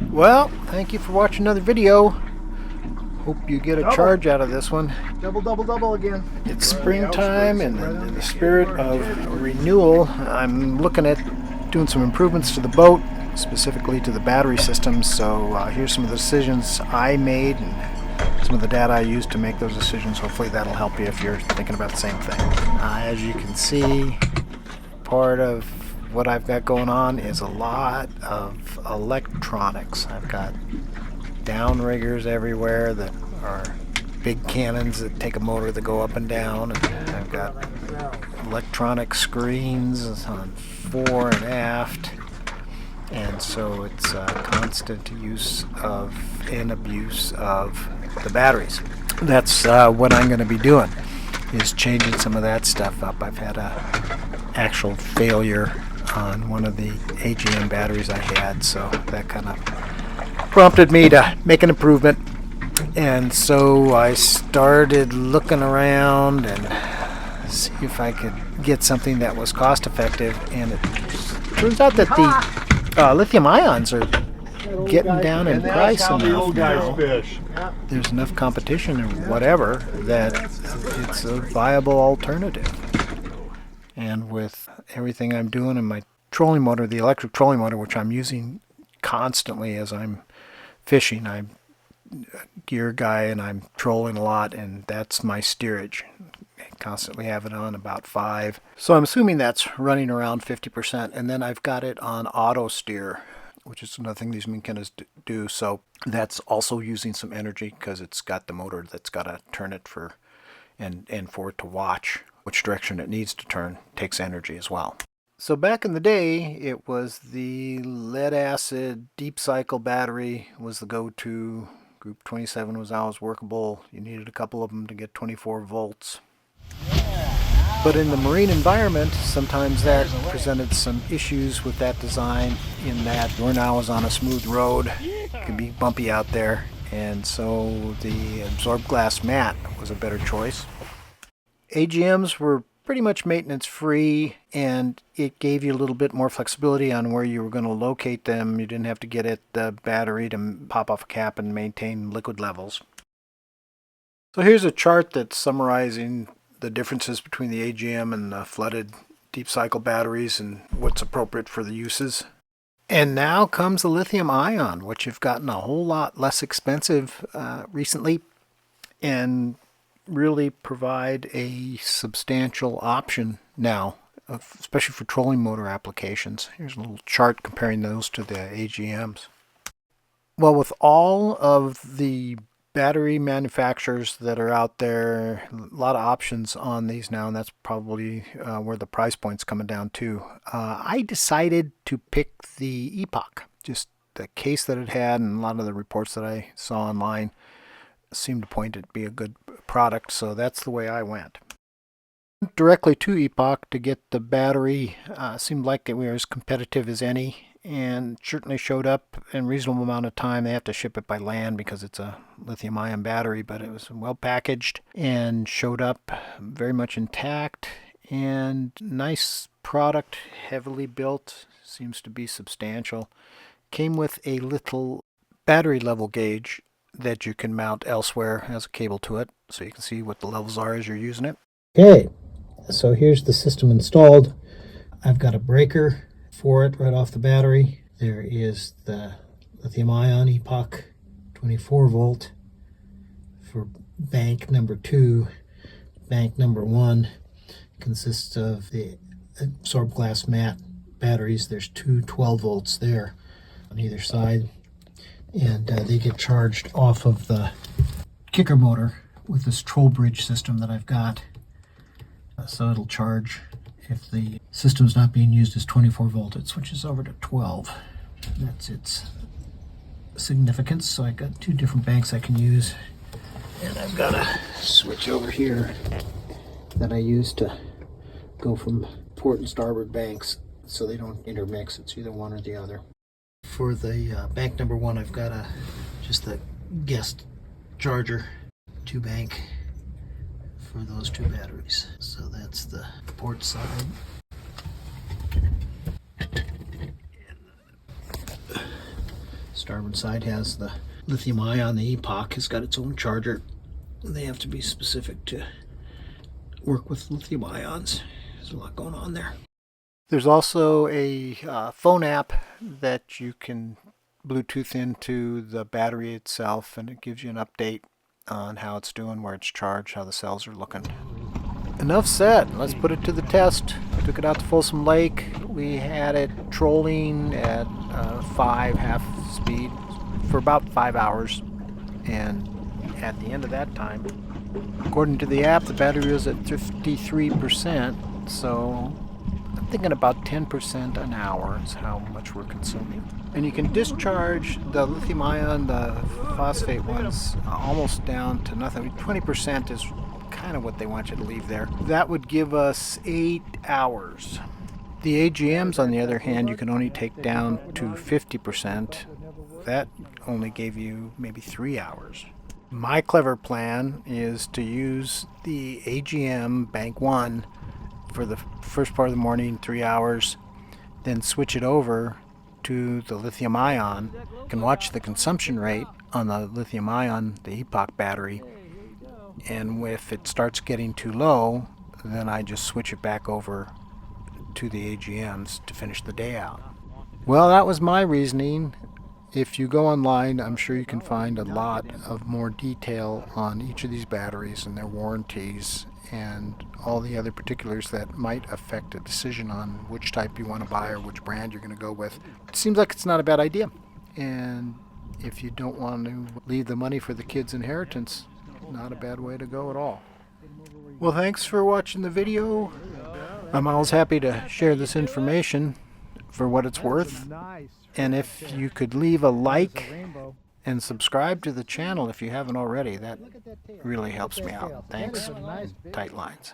Well, thank you for watching another video. Hope you get a charge out of this one. Double again. It's springtime, and in the spirit of renewal, I'm looking at doing some improvements to the boat, specifically to the battery system. So here's some of the decisions I made and some of the data I used to make those decisions. Hopefully that'll help you if you're thinking about the same thing. As you can see, part of what I've got going on is a lot of electronics. I've got downriggers everywhere that are big cannons that take a motor that go up and down, and I've got electronic screens on fore and aft, and so it's a constant use of and abuse of the batteries. That's what I'm going to be doing, is changing some of that stuff up. I've had a actual failure on one of the AGM batteries I had, so that kind of prompted me to make an improvement. And so I started looking around and see if I could get something that was cost effective, and it turns out that the lithium ions are getting down in price enough now. There's enough competition or whatever that it's a viable alternative. And with everything I'm doing in my trolling motor, the electric trolling motor, which I'm using constantly as I'm fishing, I'm a gear guy and I'm trolling a lot, and that's my steerage. I constantly have it on about 5. So I'm assuming that's running around 50%. And then I've got it on auto steer, which is another thing these Minkinas do. So that's also using some energy because it's got the motor that's got to turn it for and for it to watch which direction it needs to turn takes energy as well. So back in the day, it was the lead acid deep cycle battery was the go-to. Group 27 was always workable. You needed a couple of them to get 24 volts. But in the marine environment, sometimes that presented some issues with that design, in that we're now on a smooth road. It can be bumpy out there, and so the absorbed glass mat was a better choice. AGMs were pretty much maintenance free, and it gave you a little bit more flexibility on where you were going to locate them. You didn't have to get at the battery to pop off a cap and maintain liquid levels. So here's a chart that's summarizing the differences between the AGM and the flooded deep cycle batteries and what's appropriate for the uses. And now comes the lithium ion, which have gotten a whole lot less expensive recently, and really provide a substantial option now, especially for trolling motor applications. Here's a little chart comparing those to the AGMs. Well, with all of the battery manufacturers that are out there, a lot of options on these now, and that's probably where the price point's coming down to. I decided to pick the Epoch. Just the case that it had, and a lot of the reports that I saw online seemed to point it to be a good product, so that's the way I went. Directly to Epoch to get the battery. Seemed like we were as competitive as any, and certainly showed up in a reasonable amount of time. They have to ship it by land because it's a lithium ion battery, but it was well packaged and showed up very much intact, and nice product, heavily built, seems to be substantial. Came with a little battery level gauge that you can mount elsewhere, has a cable to it, so you can see what the levels are as you're using it. Okay, so here's the system installed. I've got a breaker for it right off the battery. There is the lithium ion Epoch 24 volt for bank number 2. Bank number 1 consists of the absorbed glass mat batteries. There's two 12 volts there on either side, and they get charged off of the kicker motor with this troll bridge system that I've got. So it'll charge if the system's not being used as 24 volt. It switches over to 12. That's its significance. So I got two different banks I can use, and I've got a switch over here that I use to go from port and starboard banks so they don't intermix. It's either one or the other. For the bank number 1, I've got just the guest charger, 2 bank for those 2 batteries. So that's the port side. Starboard side has the lithium ion. The epoch has got its own charger. They have to be specific to work with lithium ions. There's a lot going on there. There's also a phone app that you can Bluetooth into the battery itself, and it gives you an update on how it's doing, where it's charged, how the cells are looking. Enough said. Let's put it to the test. Took it out to Folsom Lake. We had it trolling at 5 half speed for about 5 hours, and at the end of that time, according to the app, the battery was at 53%, so I'm thinking about 10% an hour is how much we're consuming. And you can discharge the lithium ion, the phosphate ones, almost down to nothing. 20% is kind of what they want you to leave there. That would give us 8 hours. The AGMs, on the other hand, you can only take down to 50%. That only gave you maybe 3 hours. My clever plan is to use the AGM Bank 1 for the first part of the morning, 3 hours, then switch it over to the lithium ion. You can watch the consumption rate on the lithium ion, the epoch battery, and if it starts getting too low, then I just switch it back over to the AGMs to finish the day out. Well, that was my reasoning. If you go online, I'm sure you can find a lot of more detail on each of these batteries and their warranties and all the other particulars that might affect a decision on which type you want to buy or which brand you're going to go with. It seems like it's not a bad idea. And if you don't want to leave the money for the kids' inheritance, not a bad way to go at all. Well, thanks for watching the video. I'm always happy to share this information for what it's worth. And if you could leave a like and subscribe to the channel if you haven't already, that really helps me out. Thanks. Tight lines.